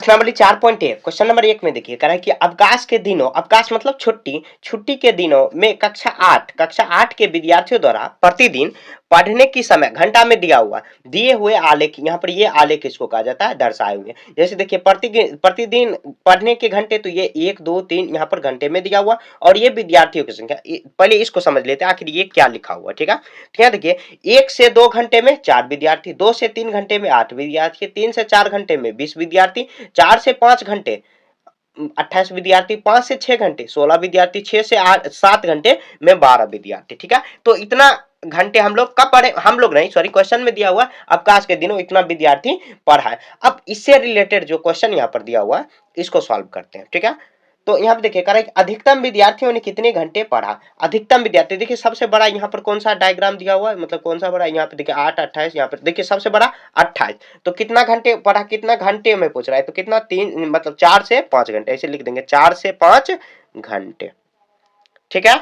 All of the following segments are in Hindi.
नंबर 4.1 क्वेश्चन नंबर 1 में देखिए कह रहा है कि अवकाश के दिनों, अवकाश मतलब छुट्टी, छुट्टी के दिनों में कक्षा 8 के विद्यार्थियों द्वारा प्रतिदिन पढ़ने की समय घंटा में दिया हुआ दिए हुए आलेख, यहाँ पर ये आलेख इसको कहा जाता है दर्शाए हुए। जैसे देखिए प्रतिदिन पढ़ने के घंटे, तो ये 1 2 3 यहाँ पर घंटे में दिया हुआ, और ये विद्यार्थियों की संख्या। पहले इसको समझ लेते हैं आखिर ये क्या लिखा हुआ, ठीक है। ठीक है, देखिए 1 से 2 घंटे में 4 विद्यार्थी, 2 से 3 घंटे में 8 विद्यार्थी, 3 से 4 घंटे में 20 विद्यार्थी, 4 से 5 घंटे 28 विद्यार्थी, 5 से 6 घंटे 16 विद्यार्थी, 6 से 7 घंटे में 12 विद्यार्थी, ठीक है। तो इतना घंटे हम लोग कब पढ़े, हम लोग नहीं सॉरी, क्वेश्चन में दिया हुआ अवकाश के दिनों इतना विद्यार्थी पढ़ा है। अब इससे रिलेटेड जो क्वेश्चन यहाँ पर दिया हुआ है इसको सॉल्व करते हैं, ठीक है। तो यहाँ पे देखिए करेक्ट, अधिकतम विद्यार्थियों ने कितने घंटे पढ़ा। अधिकतम विद्यार्थी देखिए सबसे बड़ा यहाँ पर कौन सा डायग्राम दिया हुआ है, मतलब कौन सा बड़ा, यहाँ पे देखिए 8 28, यहाँ पर देखिए सबसे बड़ा 28। तो कितना घंटे पढ़ा, कितना घंटे में पूछ रहा है, तो कितना 3 मतलब 4 से 5 घंटे, ऐसे लिख देंगे 4 से 5 घंटे, ठीक है।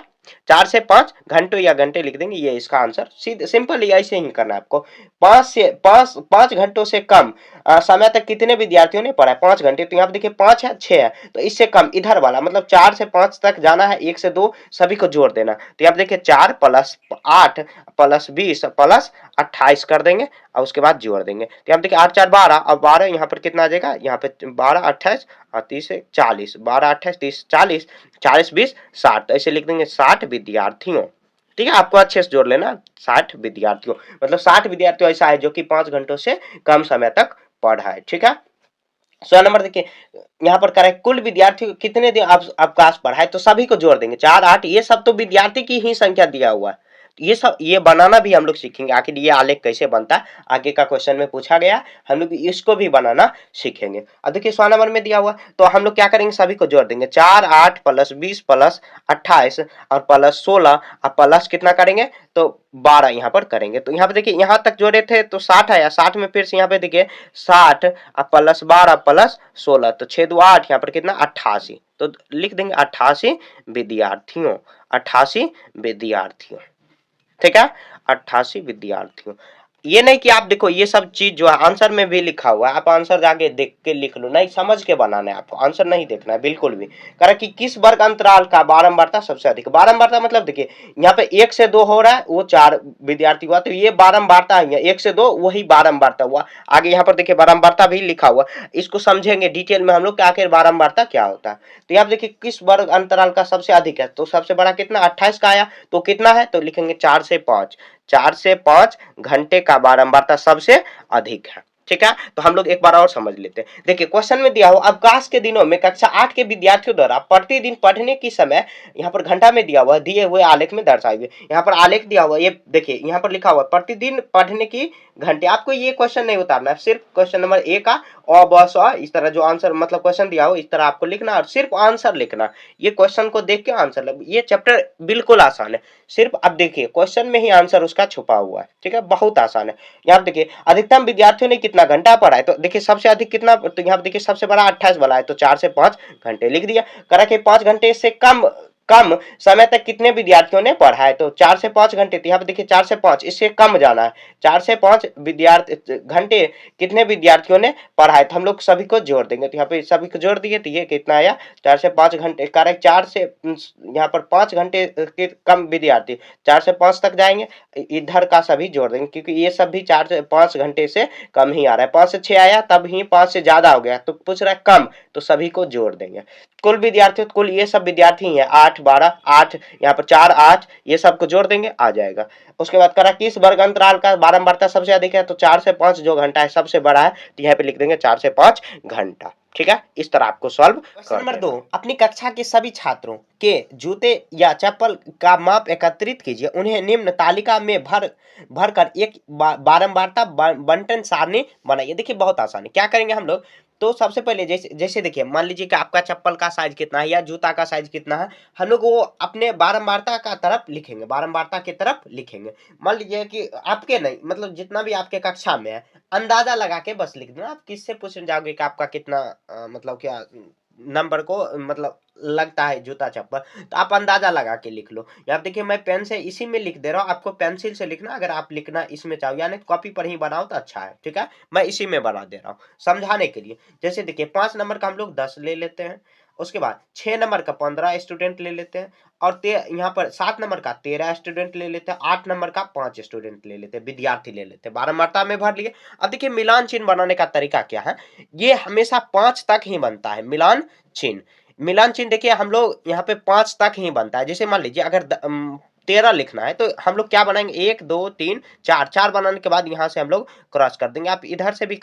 4 से 5 घंटों या घंटे लिख देंगे, ये इसका आंसर। सीधे सिंपल ही ऐसे ही करना है आपको। 5 घंटों से कम समय तक कितने विद्यार्थियों ने पढ़ा है, 5 घंटे। तो यहाँ पे देखिए 5 है 6 है, तो इससे कम इधर वाला मतलब 4 से 5 तक जाना है, 1 से 2 सभी को जोड़ देना। तो यहाँ पे देखिए 4 प्लस 8 प्लस 20 प्लस 28 कर देंगे और उसके बाद जोड़ देंगे। तो यहाँ पे देखिए 8 4 12, और 12 यहाँ पर कितना आ जाएगा, यहाँ पे 12 28 और 30 40, 12 28 30 40, 40 20 60, तो ऐसे लिख देंगे 60 विद्यार्थियों, ठीक है। आपको अच्छे से जोड़ लेना, 60 विद्यार्थियों मतलब 60 विद्यार्थियों ऐसा है जो कि 5 घंटों से कम समय तक पढ़ा है, ठीक है। 16 नंबर देखिए यहाँ पर करेक्ट, कुल विद्यार्थी कितने दिन अवकाश पढ़ा है, तो सभी को जोड़ देंगे 4 8, ये सब तो विद्यार्थी की ही संख्या दिया हुआ है। ये सब ये बनाना भी हम लोग सीखेंगे, आखिर ये आलेख कैसे बनता है आगे का क्वेश्चन में पूछा गया, हम लोग इसको भी बनाना सीखेंगे। अब देखिए 16 नंबर में दिया हुआ, तो हम लोग क्या करेंगे, सभी को जोड़ देंगे 4 8 प्लस 20 प्लस 28 और प्लस 16 और प्लस कितना करेंगे, तो 12 यहाँ पर करेंगे। तो यहाँ पे देखिए यहाँ तक जोड़े थे तो 60 आया, 60 में फिर से यहाँ पे देखिए 60 प्लस 12 प्लस 16, तो 6 2 8, यहाँ पर कितना 88, तो लिख देंगे 88 विद्यार्थियों, 88 विद्यार्थियों, ठीक है। 88 विद्यार्थियों। ये नहीं कि आप देखो ये सब चीज जो है आंसर में भी लिखा हुआ है, आप आंसर जाके देख के लिख लो, नहीं समझ के बनाना है आपको, आंसर नहीं देखना है बिल्कुल भी। कारण कि किस वर्ग अंतराल का बारंबारता सबसे अधिक, बारंबारता मतलब देखिए यहाँ पे 1 से 2 हो रहा है, वो 4 विद्यार्थी हुआ, तो ये बारंबारता है, 1 से 2 वही बारंबारता हुआ। आगे यहाँ पर देखिए बारंबारता भी लिखा हुआ, इसको समझेंगे डिटेल में हम लोग कि आखिर बारंबारता क्या होता है। तो यहाँ देखिए किस वर्ग अंतराल का सबसे अधिक है, तो सबसे बड़ा कितना 28 का आया, तो कितना है, तो लिखेंगे 4 से 5, 4 से 5 घंटे का बारंबारता सबसे अधिक है, ठीक है। तो हम लोग एक बार और समझ लेते हैं। देखिए क्वेश्चन में दिया हुआ अवकाश के दिनों में कक्षा 8 के विद्यार्थियों द्वारा प्रतिदिन पढ़ने की समय यहाँ पर घंटा में दिया हुआ, दिए हुए आलेख में दर्शाए हुए। यहाँ पर आलेख दिया हुआ, ये देखिए यहाँ पर लिखा हुआ प्रतिदिन पढ़ने की घंटे। आपको ये क्वेश्चन नहीं उतारना है, सिर्फ क्वेश्चन नंबर ए का अ ब स इस तरह जो आंसर मतलब क्वेश्चन दिया हो इस तरह आपको लिखना और सिर्फ आंसर लिखना। ये क्वेश्चन को देख के आंसर लग, ये चैप्टर बिल्कुल आसान है। सिर्फ अब देखिए क्वेश्चन में ही आंसर उसका छुपा हुआ है, ठीक है, बहुत आसान है। यहाँ देखिए अधिकतम विद्यार्थियों ने कितना घंटा पढ़ा है, तो देखिए सबसे अधिक कितना, तो यहाँ देखिए सबसे बड़ा 28 वाला है, तो 4 से 5 घंटे लिख दिया। करा के 5 घंटे से कम समय तक कितने विद्यार्थियों ने पढ़ा है, तो 4 से 5 घंटे, तो यहाँ पे देखिए 4 से 5 इससे कम जाना है, 4 से 5 विद्यार्थी घंटे कितने विद्यार्थियों ने पढ़ा है, तो हम लोग सभी को जोड़ देंगे। तो यहाँ पे सभी को जोड़ दिए, तो ये कितना आया 4 से 5 घंटे, करेक्ट 4 से यहाँ पर 5 घंटे के कम विद्यार्थी 4 से 5 तक जाएंगे, इधर का सभी जोड़ देंगे क्योंकि ये सब भी 4 से 5 घंटे से कम ही आ रहा है। 5 से 6 आया तब ही 5 से ज्यादा हो गया, तो पूछ रहा है कम, तो सभी को जोड़ देंगे। कुल विद्यार्थी कुल ये सब विद्यार्थी है 8 12 8, यहाँ पर 4 8, ये सबको जोड़ देंगे आ जाएगा। उसके बाद करा किस वर्ग अंतराल का बारंबारता सबसे अधिक है, तो 4 से 5 जो घंटा है सबसे बड़ा है, तो यहाँ पे लिख देंगे 4 से 5 घंटा, ठीक है। इस तरह आपको सॉल्व क्वेश्चन नंबर 2, अपनी कक्षा के सभी छात्रों के जूते या चप्पल का माप एकत्रित कीजिए, उन्हें निम्न तालिका में भर कर एक बारंबारता बंटन सारणी बनाइए। देखिए बहुत आसान है, क्या करेंगे हम लोग, तो सबसे पहले जैसे जैसे देखिए मान लीजिए कि आपका चप्पल का साइज कितना है या जूता का साइज कितना है, हम लोग वो अपने बारंबारता का तरफ लिखेंगे, बारंबारता की तरफ लिखेंगे। मान लीजिए कि आपके नहीं मतलब जितना भी आपके कक्षा में है अंदाजा लगा के बस लिख देना। आप किससे पूछने जाओगे कि आपका कितना मतलब क्या नंबर को मतलब लगता है जूता चप्पल, तो आप अंदाजा लगा के लिख लो। यहाँ देखिए मैं पेन से इसी में लिख दे रहा हूँ, आपको पेंसिल से लिखना, अगर आप लिखना इसमें चाहो यानी कॉपी पर ही बनाओ तो अच्छा है, ठीक है। मैं इसी में बना दे रहा हूँ समझाने के लिए। जैसे देखिए 5 नंबर का हम लोग 10 ले लेते हैं, उसके बाद 6 नंबर का 15 स्टूडेंट ले लेते हैं, और यहाँ पर 7 नंबर का 13 स्टूडेंट ले लेते हैं, 8 नंबर का 5 स्टूडेंट ले लेते हैं, विद्यार्थी ले लेते हैं। 12 मात्रा में भर लिए। अब देखिए मिलान चिन्ह बनाने का तरीका क्या है, ये हमेशा 5 तक ही बनता है मिलान चिन्ह। मिलान चिन्ह देखिए हम लोग यहाँ पे 5 तक ही बनता है। जैसे मान लीजिए अगर 13 लिखना है तो हम लोग क्या बनाएंगे, 1 2 3 4, 4 बनाने के बाद यहाँ से हम लोग क्रॉस कर देंगे। आप इधर से भी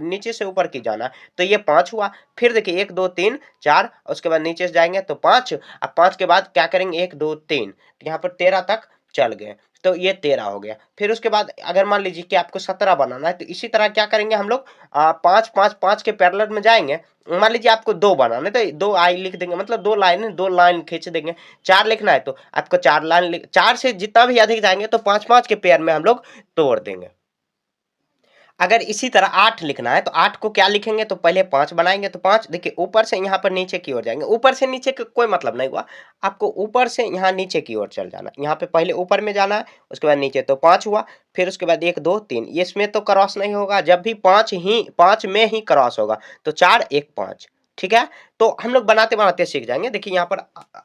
नीचे से ऊपर की जाना है तो ये 5 हुआ। फिर देखिए 1 2 3 4, उसके बाद नीचे से जाएंगे तो 5। अब 5 के बाद क्या करेंगे, 1 2 3, तो यहाँ पर 13 तक चल गए, तो ये 13 हो गया। फिर उसके बाद अगर मान लीजिए कि आपको 17 बनाना है तो इसी तरह क्या करेंगे हम लोग, 5 5 5 के पैरेलल में जाएंगे। मान लीजिए आपको 2 बनाना है तो 2 आई लिख देंगे, मतलब 2 लाइन खींच देंगे। 4 लिखना है तो आपको 4 लाइन 4 से जितना भी अधिक जाएंगे तो 5 5 के पेयर में हम लोग तोड़ देंगे। अगर इसी तरह 8 लिखना है तो 8 को क्या लिखेंगे, तो पहले 5 बनाएंगे तो 5, देखिए ऊपर से यहाँ पर नीचे की ओर जाएंगे। ऊपर से नीचे का कोई मतलब नहीं हुआ, आपको ऊपर से यहाँ नीचे की ओर चल जाना। यहाँ पे पहले ऊपर में जाना है, उसके बाद नीचे, तो 5 हुआ। फिर उसके बाद 1 2 3, ये इसमें तो क्रॉस नहीं होगा, जब भी 5 में ही क्रॉस होगा तो 4 1 5, ठीक है। तो हम लोग बनाते बनाते सीख जाएंगे। देखिए यहाँ पर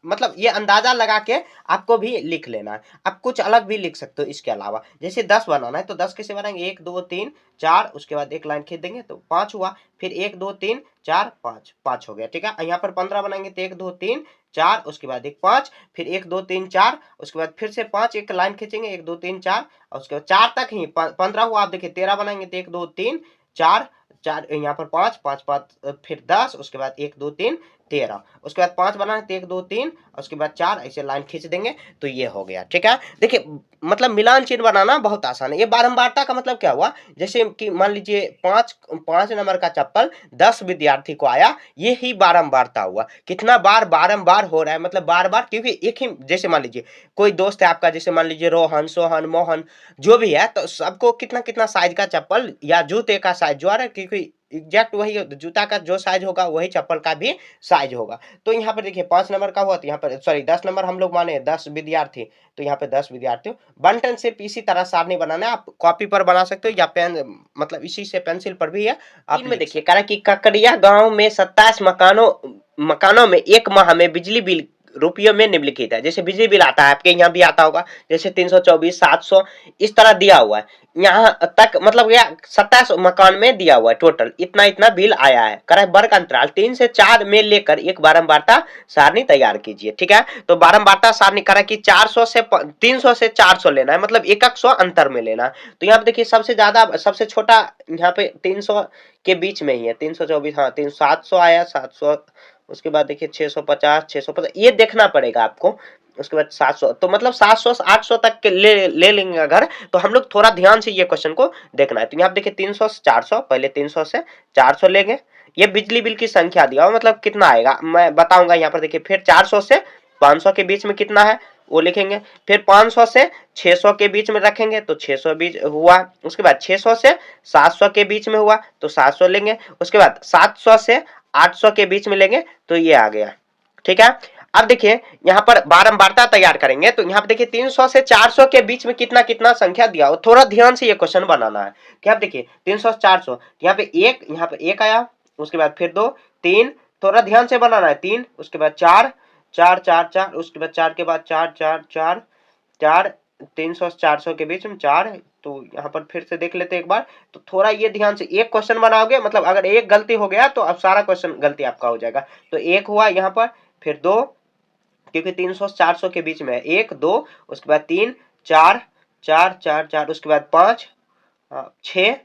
मतलब ये अंदाजा लगा के आपको भी लिख लेना है। आप कुछ अलग भी लिख सकते हो इसके अलावा। जैसे 10 बनाना है तो 10 कैसे बनाएंगे, 1 2 3 4, उसके बाद एक लाइन खींच देंगे तो 5 हुआ। फिर 1 2 3 4 5, 5 हो गया, ठीक है। यहाँ पर 15 बनाएंगे तो 1 2 3 4, उसके बाद एक 5, फिर 1 2 3 4, उसके बाद फिर से 5, एक लाइन खींचेंगे 1 2 3 4, और उसके बाद 4 तक ही 15 हुआ। आप देखिए 13 बनाएंगे तो 1 2 3 4 4, यहाँ पर 5 5 5, फिर 10, उसके बाद 1 2 3 13, उसके बाद 5 बनाना तो 1 2 3, उसके बाद 4, ऐसे लाइन खींच देंगे तो ये हो गया, ठीक है। देखिए मतलब मिलान चिन्ह बनाना बहुत आसान है। ये बारंबारता का मतलब क्या हुआ, जैसे कि मान लीजिए 5 नंबर का चप्पल 10 विद्यार्थी को आया, ये ही बारंबारता हुआ। कितना बार बारंबार हो रहा है, मतलब बार बार, क्योंकि एक ही, जैसे मान लीजिए कोई दोस्त है आपका, जैसे मान लीजिए रोहन सोहन मोहन जो भी है, तो सबको कितना कितना साइज का चप्पल या जूते का साइज जो आ रहा है, क्योंकि एग्जैक्ट वही जूता का जो साइज होगा वही चप्पल का भी साइज होगा। तो यहाँ पर देखिए 5 नंबर का हुआ तो यहाँ पर सॉरी 10 नंबर हम लोग माने 10 विद्यार्थी, तो यहाँ पे 10 विद्यार्थी। बंटन से इसी तरह सारणी बनाना है, आप कॉपी पर बना सकते हो या पेन मतलब इसी से पेंसिल पर भी है। आप में देखिए कह रहा कि ककड़िया गांव में 27 मकानों में एक माह में बिजली बिल रुपयों में निम्नलिखित है। जैसे बिजली बिल आता है आपके यहाँ भी आता होगा, जैसे 324 700 इस तरह दिया हुआ है। यहाँ तक मतलब यह 27 मकान में दिया हुआ है, टोटल इतना इतना बिल आया है। कह रहा है वर्ग अंतराल 3 से 4 में लेकर एक बारंबारता सारणी तैयार कीजिए, ठीक है। तो बारंबारता सारणी कह रहा है कि 400 से 300 से 400 लेना है, मतलब 100 अंतर में लेना है। तो यहाँ पे देखिए सबसे ज्यादा सबसे छोटा यहाँ पे 300 के बीच में ही है, 324, हाँ 700 आया 700, उसके बाद देखिए 650 ये देखना पड़ेगा आपको। उसके बाद 700, तो मतलब 700 से 800 तक के ले लेंगे अगर, तो हम लोग थोड़ा ध्यान से ये क्वेश्चन को देखना है। तो यहाँ पे देखिए 300 से 400, पहले 300 से 400 लेंगे। ये बिजली बिल की संख्या दिया हो, मतलब कितना आएगा मैं बताऊंगा यहाँ पर। देखिए फिर 400 से 500 के बीच में कितना है वो लिखेंगे। फिर 500 से 600 के बीच में रखेंगे तो 600 बीच हुआ। उसके बाद 600 से 700 के बीच में हुआ तो 700 लेंगे। उसके बाद 700 से 800 के बीच में लेंगे तो ये आ गया, ठीक है। अब देखिए यहाँ पर बारंबारता तैयार करेंगे तो यहाँ पे देखिए 300 से 400 के बीच में कितना कितना संख्या दिया हो, थोड़ा ध्यान से ये क्वेश्चन बनाना है। क्या आप देखिए 300 से 400, यहाँ पे एक आया, उसके बाद फिर 2 3, थोड़ा ध्यान से बनाना है, 3, उसके बाद 4 4 4 4, उसके बाद 4 के बाद 4 4 4 4, 300 से 400 के बीच में 4, तो यहाँ पर फिर से देख लेते हैं एक बार। तो थोड़ा ये ध्यान से एक क्वेश्चन बनाओगे, मतलब अगर एक गलती हो गया तो अब सारा क्वेश्चन गलती आपका हो जाएगा। तो 1 हुआ यहाँ पर, फिर 2, क्योंकि 300 से 400 के बीच में है, 1 2, उसके बाद 3 4 4 4 4, उसके बाद 5 6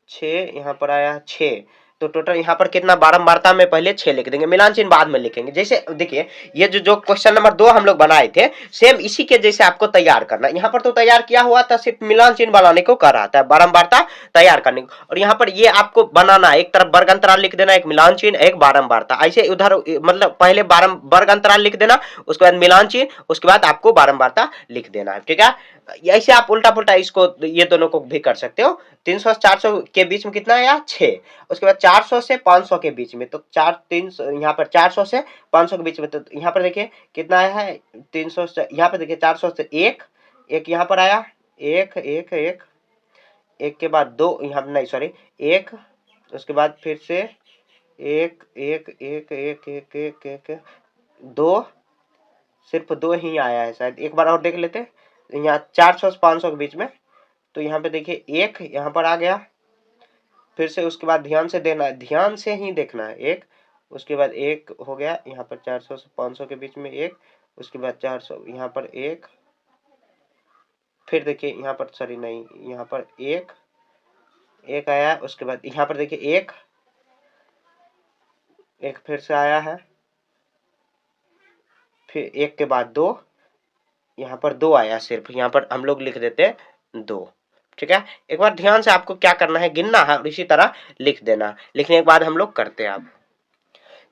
6, यहाँ पर आया 6। तो टोटल यहाँ पर कितना बारंबारता में पहले 6 लिख देंगे, मिलान चिन्ह बाद में लिखेंगे। जैसे देखिए ये जो क्वेश्चन नंबर 2 हम लोग बनाए थे, सेम इसी के जैसे आपको तैयार करना। यहाँ पर तो तैयार किया हुआ था, सिर्फ मिलान चिन्ह बनाने को कर रहा था, बारंबारता तैयार करने को। और यहाँ पर ये आपको बनाना, एक तरफ वर्ग अंतराल लिख देना, एक मिलान चिन्ह एक बारंबारता, ऐसे उधर मतलब पहले वर्ग अंतराल लिख देना, उसके बाद मिलान चिन्ह, उसके बाद आपको बारंबारता लिख देना है, ठीक है। ऐसे आप उल्टा पुल्टा इसको ये दोनों को भी कर सकते हो। 300 से 400 के बीच में कितना आया 6, उसके बाद 400 से 500 के बीच में, तो 300 यहाँ पर 400 से 500 के बीच में, तो यहाँ पर देखिए कितना आया है 300 से, यहाँ पर देखिए 400 से एक यहाँ पर आया, एक के बाद दो, यहाँ नहीं सॉरी एक, उसके बाद फिर से एक एक एक एक एक एक एक दो, सिर्फ दो ही आया है शायद, एक बार और देख लेते हैं। यहाँ 400 से 500 के बीच में, तो यहाँ पे देखिए एक यहाँ पर आ गया, फिर से उसके बाद ध्यान से देना है, ध्यान से ही देखना है, एक, उसके बाद एक हो गया यहाँ पर 400 से 500 के बीच में एक, उसके बाद 400 यहाँ पर एक, फिर देखिए यहाँ पर सॉरी नहीं, यहाँ पर एक आया, उसके बाद यहाँ पर देखिए एक फिर से आया है, फिर एक के बाद दो, यहाँ पर दो आया, सिर्फ यहाँ पर हम लोग लिख देते हैं दो। ठीक है, एक बार ध्यान से आपको क्या करना है, गिनना है और इसी तरह लिख देना। लिखने के बाद हम लोग करते हैं। आप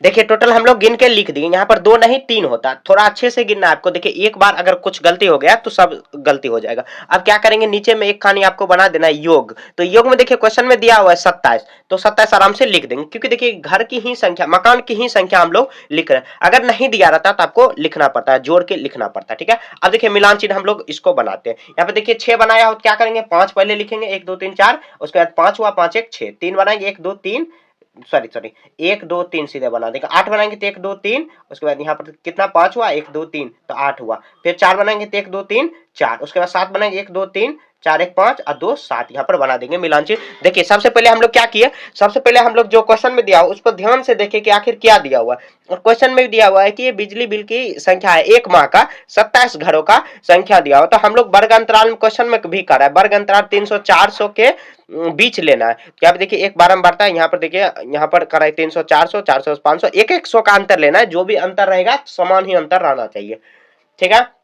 देखिए टोटल हम लोग गिन के लिख दिए, यहाँ पर दो नहीं तीन होता, थोड़ा अच्छे से गिनना है आपको। देखिए एक बार अगर कुछ गलती हो गया तो सब गलती हो जाएगा। अब क्या करेंगे, नीचे में एक खानी आपको बना देना है योग। तो योग में देखिए क्वेश्चन में दिया हुआ है 27, तो 27 आराम से लिख देंगे, क्योंकि देखिए घर की ही संख्या, मकान की ही संख्या हम लोग लिख रहे हैं। अगर नहीं दिया रहता तो आपको लिखना पड़ता है, जोड़ के लिखना पड़ता है। ठीक है, अब देखिए मिलान चिन्ह हम लोग इसको बनाते हैं। यहाँ पे देखिए 6 बनाया हो तो क्या करेंगे, 5 पहले लिखेंगे, 1 2 3 4, उसके बाद 5 हुआ, 5 1 6, 3 बनाएंगे, 1 2 3 सॉरी 1 2 3 सीधे बना देगा। 8 बनाएंगे तो 1 2 3, उसके बाद यहाँ पर कितना 5 हुआ, 1 2 3 तो 8 हुआ। फिर 4 बनाएंगे तो 1 2 3 4, उसके बाद 7 बनाएंगे, 1 2 3 4 1 5 और 2 7, यहाँ पर बना देंगे मिलान चिन्ह। देखिए सबसे पहले हम लोग क्या किए, सबसे पहले हम लोग जो क्वेश्चन में दिया हुआ उस पर ध्यान से देखें कि आखिर क्या दिया हुआ है। और क्वेश्चन में भी दिया हुआ है कि ये बिजली बिल की संख्या है, एक माह का 27 घरों का संख्या दिया हुआ। तो हम लोग वर्ग अंतराल में क्वेश्चन में भी कर रहा है, वर्ग अंतराल 300 400 के बीच लेना है। यहाँ पे देखिए एक बारंबारता है, यहाँ पर देखिए यहाँ पर कराए 300 400 400 500, एक 100 का अंतर लेना है, जो भी अंतर रहेगा समान ही अंतर रहना चाहिए। ठीक है,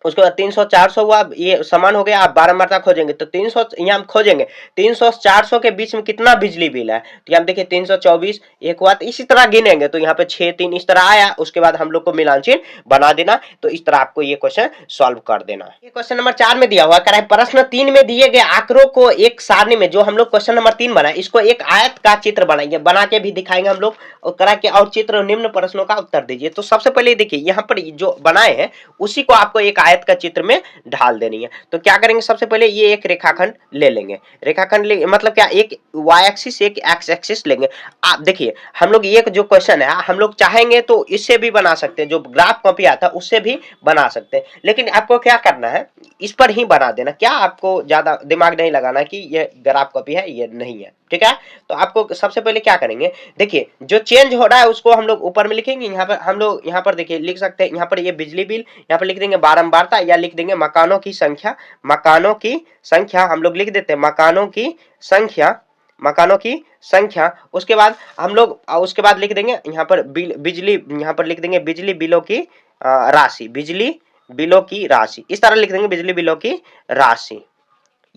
उसके बाद 300 400 हुआ, ये समान हो गया। आप बारंबारता खोजेंगे तो 300 यहाँ खोजेंगे, 300 400 के बीच में कितना बिजली बिल है, तो यहाँ देखिए 324 एक हुआ, तो इसी तरह गिनेंगे तो यहाँ पे 6 3 इस तरह आया। उसके बाद हम लोग को मिलान चिन्ह बना देना। तो इस तरह आपको ये क्वेश्चन सॉल्व कर देना। ये क्वेश्चन नंबर 4 में दिया हुआ है, प्रश्न 3 में दिए गए आंकड़ों को एक सारणी में, जो हम लोग क्वेश्चन नंबर 3 बनाए, इसको एक आयत का चित्र बनाएंगे, बना के भी दिखाएंगे हम लोग, और करा के और चित्र निम्न प्रश्नों का उत्तर दीजिए। तो सबसे पहले देखिए यहाँ पर जो बनाए हैं उसी को आपको एक आयत का चित्र में ढाल देनी है। तो क्या करेंगे, सबसे पहले ये एक रेखाखंड ले लेंगे, रेखाखंड ले मतलब क्या, एक वाई एक्सिस एक एक्स एक्सिस लेंगे। आप देखिए हम लोग ये जो क्वेश्चन है हम लोग चाहेंगे तो इससे भी बना सकते हैं, जो ग्राफ कॉपी आता है उससे भी बना सकते हैं, लेकिन आपको क्या करना है, इस पर ही बना देना। क्या आपको ज्यादा दिमाग नहीं लगाना कि ये ग्राफ कॉपी है ये नहीं है। ठीक है, तो आपको सबसे पहले क्या करेंगे, देखिए जो चेंज हो रहा है उसको हम लोग ऊपर में लिखेंगे। यहाँ पर हम लोग यहाँ पर देखिए लिख सकते हैं, यहाँ पर ये बिजली बिल, यहाँ पर लिख देंगे बारंबारता, या लिख देंगे मकानों की संख्या, मकानों की संख्या हम लोग लिख देते हैं, मकानों की संख्या, मकानों की संख्या। उसके बाद हम लोग उसके बाद लिख देंगे यहाँ पर बिजली, यहाँ पर लिख देंगे बिजली बिलों की राशि, बिजली बिलों की राशि, इस तरह लिख देंगे बिजली बिलों की राशि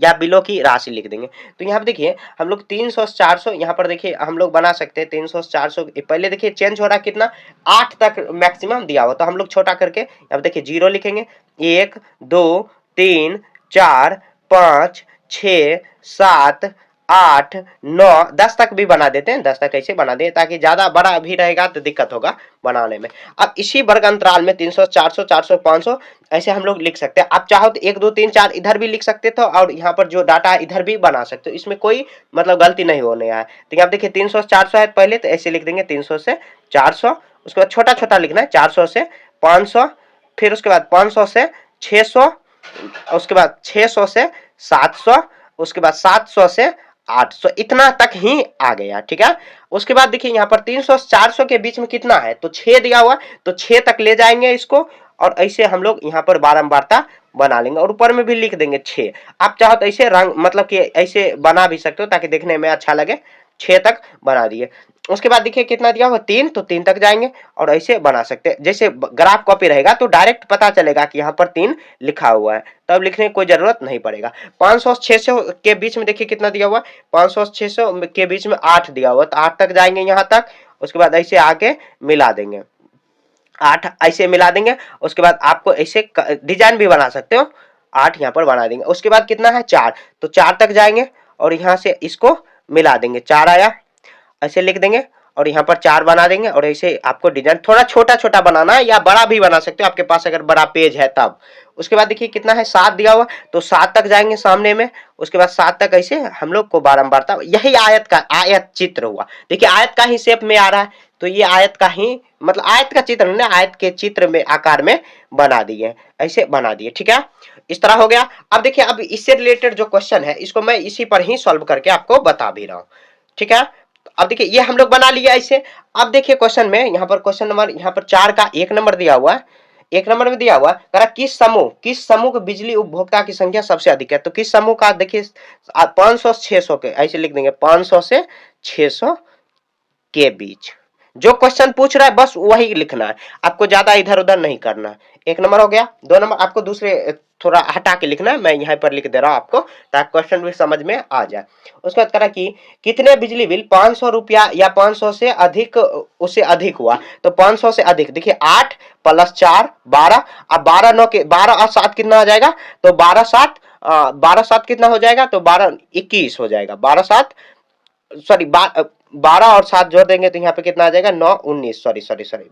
या बिलों की राशि लिख देंगे। तो यहाँ पे देखिए हम लोग 300 400 यहाँ पर देखिए हम लोग बना सकते हैं 300 400। पहले देखिए चेंज हो रहा है कितना, 8 तक मैक्सिमम दिया हुआ, तो हम लोग छोटा करके यहाँ पे देखिए 0 लिखेंगे, 1 2 3 4 5 6 7 8 9 10 तक भी बना देते हैं। 10 तक कैसे बना दें, ताकि ज्यादा बड़ा भी रहेगा तो दिक्कत होगा बनाने में। अब इसी वर्ग अंतराल में 300 400 400 500 ऐसे हम लोग लिख सकते हैं। आप चाहो तो 1 2 3 4 इधर भी लिख सकते थे, और यहाँ पर जो डाटा है इधर भी बना सकते हो, इसमें कोई मतलब गलती नहीं होने है। तो यहाँ देखिए 300 400 है पहले, तो ऐसे लिख देंगे 300 से 400, उसके बाद छोटा छोटा लिखना है 400 से 500, फिर उसके बाद 500 से 600, उसके बाद 600 से 700, उसके बाद 700 से 800, इतना तक ही आ गया। ठीक है, उसके बाद देखिए यहाँ पर 300 400 के बीच में कितना है, तो 6 दिया हुआ, तो 6 तक ले जाएंगे इसको, और ऐसे हम लोग यहाँ पर बारंबारता बना लेंगे, और ऊपर में भी लिख देंगे 6। आप चाहो तो ऐसे रंग मतलब कि ऐसे बना भी सकते हो ताकि देखने में अच्छा लगे, 6 तक बना दिए। उसके बाद देखिए कितना दिया हुआ 3, तो 3 तक जाएंगे और ऐसे बना सकते हैं। जैसे ग्राफ कॉपी रहेगा तो डायरेक्ट पता चलेगा कि यहाँ पर 3 लिखा हुआ है, तब लिखने की कोई जरूरत नहीं पड़ेगा। 500 600 के बीच में देखिए कितना दिया हुआ, 500 600 के बीच में 8 दिया हुआ, तो 8 तक जाएंगे यहाँ तक, उसके बाद ऐसे आके मिला देंगे, 8 ऐसे मिला देंगे। उसके बाद आपको ऐसे डिजाइन भी बना सकते हो, 8 यहाँ पर बना देंगे। उसके बाद कितना है 4, तो 4 तक जाएंगे और यहाँ से इसको मिला देंगे, 4 आया। ऐसे लिख देंगे और यहाँ पर 4 बना देंगे और ऐसे आपको डिजाइन थोड़ा छोटा छोटा बनाना है या बड़ा भी बना सकते हो आपके पास अगर बड़ा पेज है तब। उसके बाद देखिए कितना है 7 दिया हुआ, तो 7 तक जाएंगे सामने में, उसके बाद 7 तक ऐसे हम लोग को बारंबारता, यही आयत का आयत चित्र हुआ। देखिए आयत का ही शेप में आ रहा है, तो ये आयत का ही मतलब आयत का चित्र ने आयत के चित्र में आकार में बना दिए, ऐसे बना दिए। ठीक है, इस तरह हो गया। अब देखिए अब इससे रिलेटेड जो क्वेश्चन है इसको मैं इसी पर ही सॉल्व करके आपको बता भी रहा हूँ। ठीक है, अब देखिए ये हम लोग बना लिया ऐसे। अब देखिए क्वेश्चन में यहाँ पर क्वेश्चन नंबर यहाँ पर 4 का 1 नंबर दिया हुआ है, 1 नंबर में दिया हुआ कह रहा किस समूह की बिजली उपभोक्ता की संख्या सबसे अधिक है। तो किस समूह का देखिए 500 से 600 के, ऐसे लिख देंगे 500 से 600 के बीच। जो क्वेश्चन पूछ रहा है बस वही लिखना है, आपको ज्यादा इधर उधर नहीं करना है। 1 नंबर हो गया। 2 नंबर आपको दूसरे थोड़ा हटा के लिखना है, मैं यहाँ पर लिख दे रहा हूँ आपको ताकि क्वेश्चन भी समझ में आ जाए। उसके बाद कह रहा कि कितने बिजली बिल 500 रुपया या 500 से अधिक उससे अधिक हुआ। तो 500 से अधिक देखिए 8 + 4 12, अब 12 9 के 12 और 7 कितना हो जाएगा, तो 12 7 कितना हो जाएगा, तो 12 21 हो जाएगा। 12 7 सॉरी 12 और 7 जोड़ देंगे तो यहाँ पे कितना आ जाएगा 9 19, सॉरी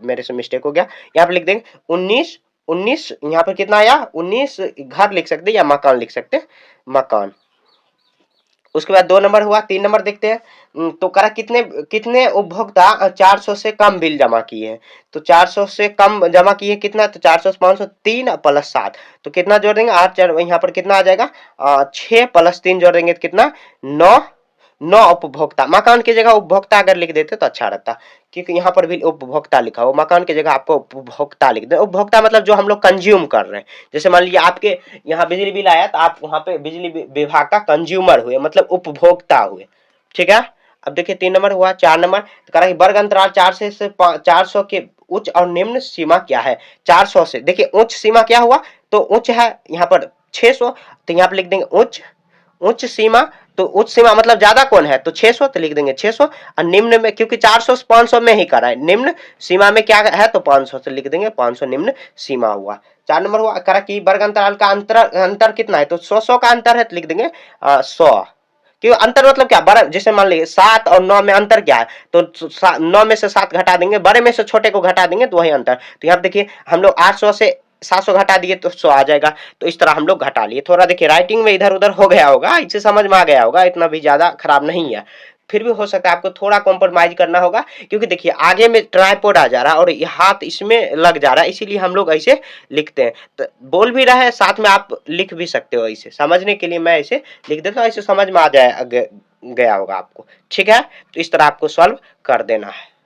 मेरे से मिस्टेक हो गया। यहाँ पे लिख देंगे 19 यहाँ पे कितना आया 19, घर लिख सकते या मकान लिख सकते, मकान। उसके बाद 2 नंबर हुआ। 3 नंबर देखते हैं। तो करा कितने कितने उपभोक्ता 400 से कम बिल जमा किए हैं। तो 400 से कम जमा किए कितना, तो 400 से 500 3 + 7, तो कितना जोड़ देंगे 8 4, यहाँ पर कितना आ जाएगा 6 + 3 जोड़ देंगे तो कितना 9 उपभोक्ता। मकान की जगह उपभोक्ता अगर लिख देते तो अच्छा रहता, क्योंकि यहाँ पर भी उपभोक्ता लिखा हो, मकान की जगह आपको उपभोक्ता लिख दे। उपभोक्ता मतलब जो हम लोग कंज्यूम कर रहे हैं, जैसे मान लीजिए आपके यहाँ बिजली बिल आया तो आप वहां पे बिजली विभाग का कंज्यूमर हुए, मतलब उपभोक्ता हुए। ठीक है, अब देखिए 3 नंबर हुआ। 4 नंबर तो कह रहा है वर्ग अंतराल 400 से 400 के उच्च और निम्न सीमा क्या है। 400 से देखिए उच्च सीमा क्या हुआ, तो उच्च है यहाँ पर 600, तो यहाँ पर लिख देंगे उच्च सीमा। तो उच्च सीमा मतलब ज्यादा कौन है, तो 600, तो लिख देंगे 600। और निम्न में क्योंकि 400 से 500 में ही करा है, निम्न सीमा में क्या है तो 500, से लिख देंगे 500 निम्न सीमा हुआ। 4 नंबर हुआ करा कि वर्ग अंतराल का अंतर कितना है, तो 100 का अंतर है तो लिख देंगे 100। क्यों अंतर मतलब क्या, बड़ा जैसे मान लीजिए 7 और 9 में अंतर क्या है, तो 9 में से 7 घटा देंगे, बड़े में से छोटे को घटा देंगे तो वही अंतर। तो यहाँ देखिए हम लोग 800 से 700 घटा दिए तो 100 आ जाएगा। तो इस तरह हम लोग घटा लिए। थोड़ा देखिए राइटिंग में इधर उधर हो गया होगा, इससे समझ में आ गया होगा, इतना भी ज्यादा खराब नहीं है। फिर भी हो सकता है आपको थोड़ा कॉम्प्रोमाइज करना होगा, क्योंकि देखिए आगे में ट्राइपॉड आ जा रहा है और हाथ इसमें लग जा रहा है, इसीलिए हम लोग ऐसे लिखते हैं। तो बोल भी रहा है साथ में आप लिख भी सकते हो, ऐसे समझने के लिए मैं ऐसे लिख देता हूँ, ऐसे समझ में आ जाए गया होगा आपको। ठीक है, तो इस तरह आपको सॉल्व कर देना है।